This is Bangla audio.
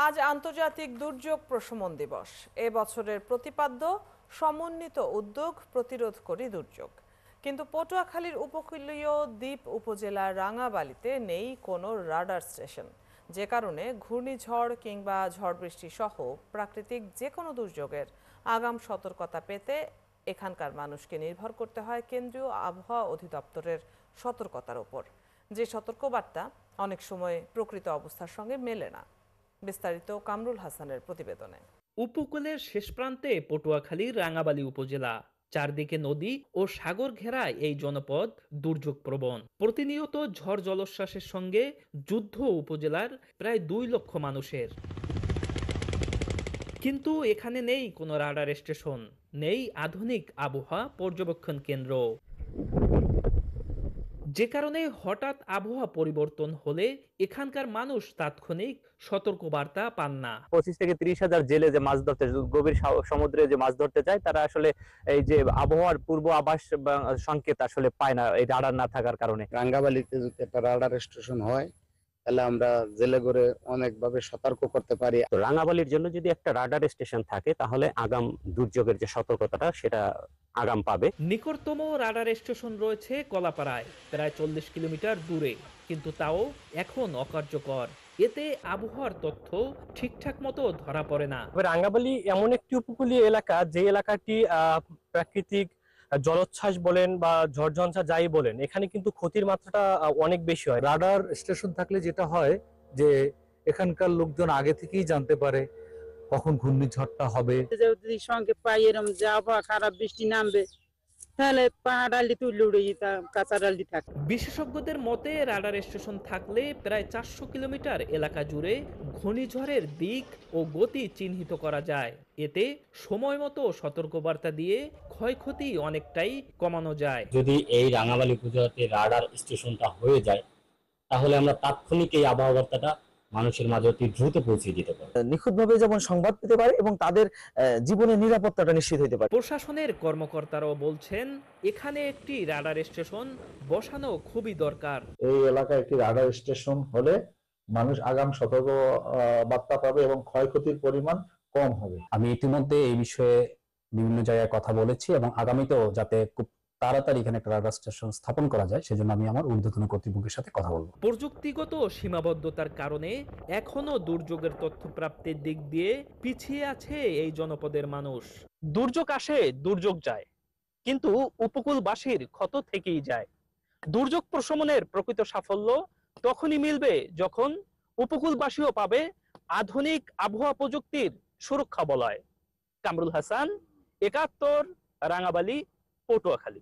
আজ আন্তর্জাতিক দুর্যোগ প্রশমন দিবস। এ বছরের প্রতিপাদ্য সমন্বিত উদ্যোগ প্রতিরোধ করি দুর্যোগ। কিন্তু পটুয়াখালীর উপকূলীয় দ্বীপ উপজেলার রাঙাবালিতে নেই কোনো রাডার স্টেশন, যে কারণে ঘূর্ণিঝড় কিংবা ঝড় বৃষ্টি সহ প্রাকৃতিক যে কোনো দুর্যোগের আগাম সতর্কতা পেতে এখানকার মানুষকে নির্ভর করতে হয় কেন্দ্রীয় আবহাওয়া অধিদপ্তরের সতর্কতার উপর, যে সতর্কবার্তা অনেক সময় প্রকৃত অবস্থার সঙ্গে মেলে না। বিস্তারিত কামরুল হাসানের প্রতিবেদনে। উপকূলের শেষ প্রান্তে পটুয়াখালীর রাঙাবালী উপজেলা। চারদিকে নদী ও সাগর ঘেরা এই জনপদ দুর্যোগ প্রবণ। প্রতিনিয়ত ঝড় জলোচ্ছ্বাসের সঙ্গে যুদ্ধ উপজেলার প্রায় 2 লক্ষ মানুষের। কিন্তু এখানে নেই কোনো রাডার স্টেশন, নেই আধুনিক আবহাওয়া পর্যবেক্ষণ কেন্দ্র। যে কারণে হঠাৎ আবহাওয়া পরিবর্তন হলে এখানকার মানুষ তাৎক্ষণিক সতর্কবার্তা পান না। 25 থেকে 30,000 জেলে যে মাছ ধরতে, গভীর সমুদ্রে যে মাছ ধরতে যায়, তারা আসলে এই যে আবহাওয়ার পূর্ব আভাস বা সংকেত আসলে পায় না এই রাডার না থাকার কারণে। রাঙ্গাবালিতে যদি একটা রাডার স্টেশন হয় তাহলে আমরা জেলে করে অনেকভাবে সতর্ক করতে পারি। তো রাঙাবালির জন্য যদি একটা রাডার স্টেশন থাকে তাহলে আগাম দুর্যোগের যে সতর্কতাটা সেটা আগাম পাবে। নিকটতম রাডার স্টেশন রয়েছে কলাপাড়ায়, প্রায় 40 কিলোমিটার দূরে, কিন্তু তাও এখন অকার্যকর। এতে আবহাওয়ার তথ্য ঠিকঠাক মতো ধরা পড়ে না। রাঙ্গাবালী এমন একটি উপকূলীয় এলাকা, যে এলাকাটি প্রাকৃতিক জলোচ্ছ্বাস বলেন বা ঝড়ঝঞ্ঝা যাই বলেন, এখানে কিন্তু ক্ষতির মাত্রাটা অনেক বেশি হয়। রাডার স্টেশন থাকলে যেটা হয় যে এখানকার লোকজন আগে থেকেই জানতে পারে কখন ঘূর্ণিঝড়টা হবে। যদি সঙ্গে পাই এরম যে আবহাওয়া খারাপ, বৃষ্টি নামবে, তাহলে পাহাড় ডালি তুলে উড়ে যেতাম, কাঁচা ডালি থাকে। বিশেষজ্ঞদের মতে রাডার স্টেশন থাকলে প্রায় 400 কিলোমিটার এলাকা জুড়ে ঘূর্ণিঝড়ের দিক ও গতি চিহ্নিত করা যায়। এতে সময় মতো সতর্কবার্তা দিয়ে ক্ষয়ক্ষতি অনেকটাই কমানো যায়। যদি এই রাঙামালী উপজেলাতে রাডার স্টেশনটা হয়ে যায় তাহলে আমরা তাৎক্ষণিক এই আবহাওয়া বার্তাটা মানুষের মাঝে অতি দ্রুত পৌঁছে দিতে পারি, নিখুঁতভাবে যেমন সংবাদ পেতে পারে এবং তাদের জীবনের নিরাপত্তাটা নিশ্চিত হতে পারে। প্রশাসনের কর্মকর্তারাও বলছেন এখানে একটি রাডার স্টেশন বসানো খুবই দরকার। এই এলাকায় একটি রাডার স্টেশন হলে মানুষ আগাম সতর্ক বার্তা পাবে এবং ক্ষয়ক্ষতির পরিমাণ কম হবে। আমি ইতিমধ্যে এই বিষয়ে বিভিন্ন জায়গায় কথা বলেছি এবং আগামীতেও যাতে খুব তাড়াতাড়ি এখানে একটা রাডার স্টেশন স্থাপন করা যায় সেজন্য আমি আমার ঊর্ধ্বতন কর্তৃপক্ষের সাথে কথা বলবো। প্রযুক্তিগত সীমাবদ্ধতার কারণে এখনো দুর্যোগের তথ্য প্রাপ্তির দিক দিয়ে পিছিয়ে আছে এই জনপদের মানুষ। দুর্যোগ আসে, দুর্যোগ যায়, কিন্তু উপকূলবাসীর ক্ষত থেকেই যায়। দুর্যোগ প্রশমনের প্রকৃত সাফল্য তখনই মিলবে যখন উপকূলবাসীও পাবে আধুনিক আবহাওয়া প্রযুক্তির সুরক্ষা বলয়। কামরুল হাসান, 71, রাঙাবালী, পটুয়াখালী।